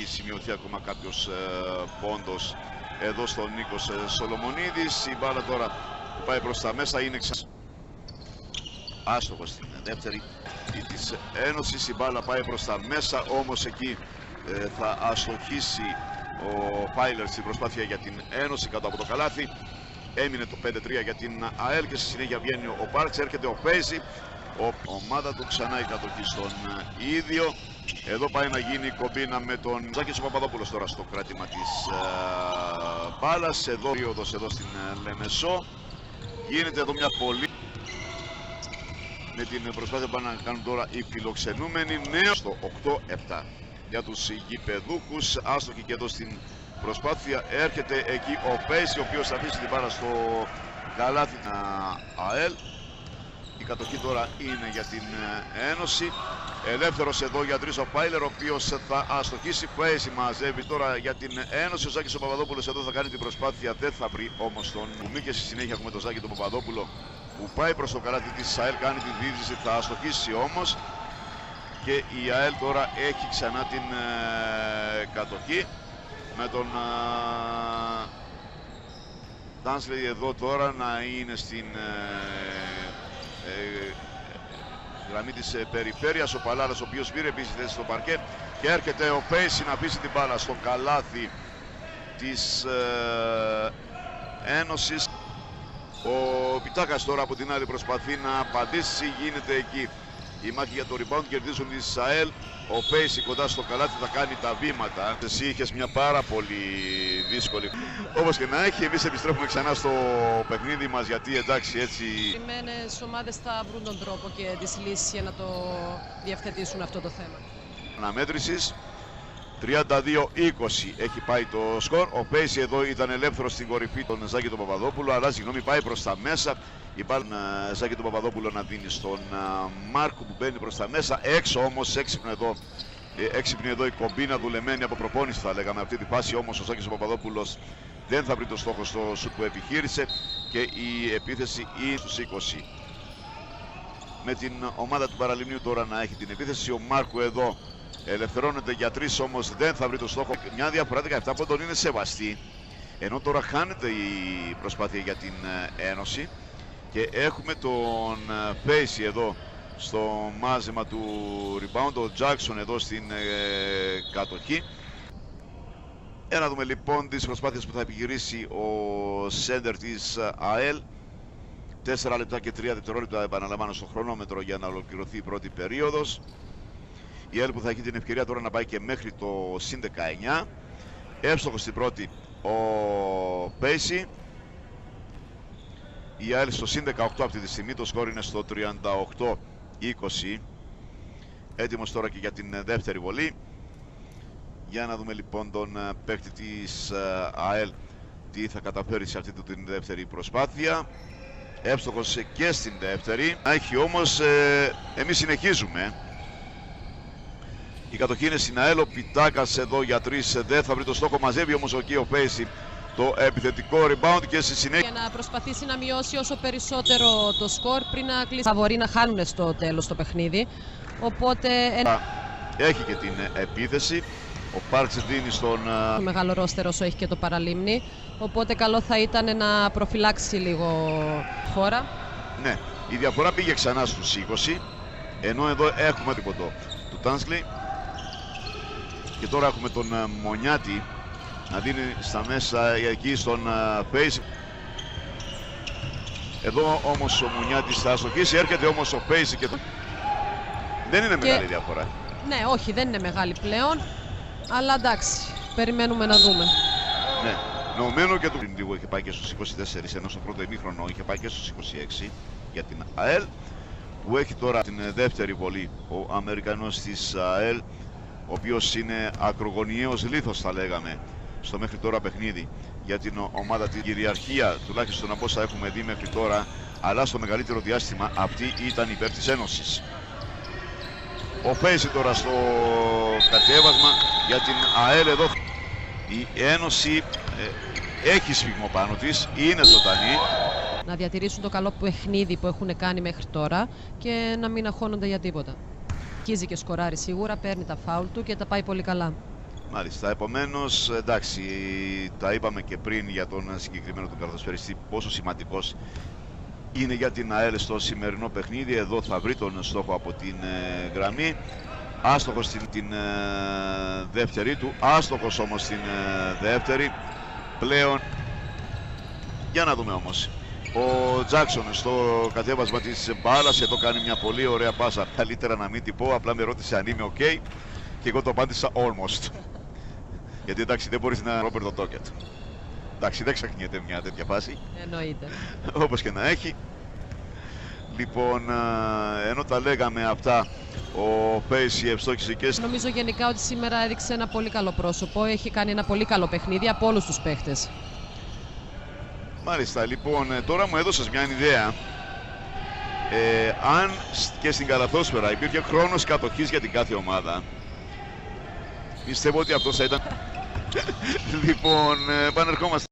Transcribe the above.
Σημειωθεί ακόμα κάποιος πόντος εδώ στον Νίκος Σολομονίδης. Η μπάλα τώρα που πάει προς τα μέσα είναι άστοχος στην δεύτερη της Ένωσης. Η μπάλα πάει προς τα μέσα, όμως εκεί θα αστοχήσει ο Πάιλερ στην προσπάθεια για την Ένωση κάτω από το καλάθι. Έμεινε το 5-3 για την ΑΕΛ και στη συνέχεια βγαίνει ο Πάρξ, έρχεται ο Πέζη. Ομάδα του ξανά η κατοχή στον ίδιο. Εδώ πάει να γίνει η κομπίνα με τον Ζάκη Παπαδόπουλος τώρα στο κράτημα της μπάλας. Εδώ περίοδος εδώ στην Λεμεσό. Γίνεται εδώ μια πολύ με την προσπάθεια που πάνε να κάνουν τώρα οι φιλοξενούμενοι. Νέο στο 8-7 για τους γηπεδούχους. Άστοχη και εδώ στην προσπάθεια. Έρχεται εκεί ο Πέση, ο οποίος θα αφήσει την μπάλα στο καλάθι ΑΕΛ. Η κατοχή τώρα είναι για την Ένωση. Ελεύθερος εδώ για τρεις ο Πάιλερ, ο οποίος θα αστοχίσει. Πέση μαζεύει τώρα για την Ένωση. Ο Ζάκης ο Παπαδόπουλος εδώ θα κάνει την προσπάθεια. Δεν θα βρει όμως τον Μουμί και στη συνέχεια έχουμε τον Ζάκη τον Παπαδόπουλο που πάει προς το καλάθι της ΑΕΛ. Κάνει την δίδυση, θα αστοχίσει όμως. Και η ΑΕΛ τώρα έχει ξανά την κατοχή. Με τον Ντάνσλεϊ εδώ τώρα να είναι στην γραμμή της περιφέρειας. Ο Παλάρας, ο οποίος πήρε επίσης θέση στο παρκέ, και έρχεται ο Πέση να αφήσει την μπάλα στο καλάθι της Ένωσης. Ο Πιτάκας τώρα από την άλλη προσπαθεί να απαντήσει. Γίνεται εκεί η μάχη για το rebound, κερδίζουν οι ΣΑΕΛ. Ο Πέση κοντά στο καλάθι θα κάνει τα βήματα. Εσύ είχες μια πάρα πολύ δύσκολη. Όπως και να έχει, εμείς επιστρέφουμε ξανά στο παιχνίδι μας, γιατί εντάξει έτσι... Ορισμένες ομάδες θα βρουν τον τρόπο και τις λύσεις για να το διευθετήσουν αυτό το θέμα. Αναμέτρησης 32-20 έχει πάει το σκορ. Ο Πέση εδώ ήταν ελεύθερος στην κορυφή τον Ζάκη τον Παπαδόπουλο, αλλά συγγνώμη πάει προς τα μέσα. Υπάρχει τον Ζάκη τον Παπαδόπουλο να δίνει στον Μάρκο που μπαίνει προς τα μέσα. Έξω όμως, έξυπνη εδώ η κομπίνα, δουλεμένη από προπόνηση θα λέγαμε αυτή τη φάση. Όμως ο Ζάκης ο Παπαδόπουλος δεν θα βρει το στόχο στο σουτ που επιχείρησε και η επίθεση είναι στους 20. Με την ομάδα του Παραλιμνίου τώρα να έχει την επίθεση. Ο Μάρκο εδώ ελευθερώνεται για τρεις, όμως δεν θα βρει το στόχο. Μια διαφορά 17 πόντων είναι σεβαστή, ενώ τώρα χάνεται η προσπάθεια για την Ένωση. Και έχουμε τον Πέση εδώ στο μάζεμα του rebound, ο Τζάκσον εδώ στην κατοχή. Να δούμε λοιπόν τις προσπάθειες που θα επιχειρήσει ο σέντερ της ΑΕΛ. 4 λεπτά και 3 δευτερόλεπτα επαναλαμβάνω στο χρονόμετρο για να ολοκληρωθεί η πρώτη περίοδος. Η ΑΕΛ που θα έχει την ευκαιρία τώρα να πάει και μέχρι το συν 19. Εύστοχος στην πρώτη ο Πέση. Η ΑΕΛ στο συν 18 αυτή τη στιγμή, το σκορ είναι στο 38-20. Έτοιμος τώρα και για την δεύτερη βολή. Για να δούμε λοιπόν τον παίκτη της ΑΕΛ τι θα καταφέρει σε αυτή την δεύτερη προσπάθεια. Εύστοχος και στην δεύτερη. Έχει όμως, εμείς συνεχίζουμε. Η κατοχή είναι στην ΑΕΛ, ο Πιτάκας εδώ για τρεις δεν θα βρει το στόχο. Μαζεύει όμως εκεί ο Πέση το επιθετικό rebound και στη συνέχεια για να προσπαθήσει να μειώσει όσο περισσότερο το σκορ πριν να κλείσει. Θα μπορεί να χάνουν στο τέλος το παιχνίδι, οπότε έχει και την επίθεση. Ο Πάρξ δίνει στον μεγάλο ρόστερο όσο έχει και το Παραλίμνη, οπότε καλό θα ήταν να προφυλάξει λίγο χώρα. Ναι, η διαφορά πήγε ξανά στους 20, ενώ εδώ έχουμε τίποτα του Τάνσλι. Και τώρα έχουμε τον Μονιάτη να δίνει στα μέσα εκεί στον Πέση. Εδώ όμως ο Μουνιάτης θα αστοχίσει, έρχεται όμως ο Πέση και δεν είναι μεγάλη διαφορά. Ναι, όχι, δεν είναι μεγάλη πλέον, αλλά εντάξει, περιμένουμε να δούμε. Ναι, νομμένο και το λίγο είχε πάει και στους 24, ενώ στο πρώτο ημίχρονο είχε πάει και στους 26 για την ΑΕΛ, που έχει τώρα την δεύτερη βολή ο Αμερικανός της ΑΕΛ, ο οποίος είναι ακρογωνιαίος λίθος θα λέγαμε στο μέχρι τώρα παιχνίδι για την ομάδα της κυριαρχία, τουλάχιστον από όσα έχουμε δει μέχρι τώρα, αλλά στο μεγαλύτερο διάστημα αυτή ήταν υπέρ της Ένωσης. Ο Πέση τώρα στο κατέβασμα για την ΑΕΛ. Εδώ η Ένωση έχει σφίγμο πάνω της, είναι ζωντανή. Να διατηρήσουν το καλό παιχνίδι που έχουν κάνει μέχρι τώρα και να μην αγχώνονται για τίποτα. Κίζει και σκοράρει σίγουρα, παίρνει τα φάουλ του και τα πάει πολύ καλά. Μάλιστα, επομένως, εντάξει, τα είπαμε και πριν για τον συγκεκριμένο τον καρδοσφαιριστή, πόσο σημαντικός είναι για την ΑΕΛ στο σημερινό παιχνίδι. Εδώ θα βρει τον στόχο από την γραμμή. Άστοχος στην δεύτερη του, άστοχος όμως στην δεύτερη πλέον. Για να δούμε όμως. Ο Τζάκσον στο κατέβασμα της μπάλας, εδώ κάνει μια πολύ ωραία πάσα. Καλύτερα να μην την πω, απλά με ρώτησε αν είμαι ok και εγώ το απάντησα almost. Γιατί εντάξει, δεν μπορείς να Ρόμπερτο Τόκετ. Εντάξει, δεν ξεχνιέται μια τέτοια φάση. Εννοείται. Όπως και να έχει. Λοιπόν, ενώ τα λέγαμε αυτά, ο Πέισι ευστόχησε και... Νομίζω γενικά ότι σήμερα έδειξε ένα πολύ καλό πρόσωπο. Έχει κάνει ένα πολύ καλό παιχνίδι από όλους τους παίχτες. Μάλιστα, λοιπόν, τώρα μου έδωσες μια ιδέα. Αν και στην καλαθόσφαιρα υπήρχε χρόνος κατοχής για την κάθε ομάδα, πιστεύω ότι αυτό θα ήταν... Λοιπόν, επανερχόμαστε.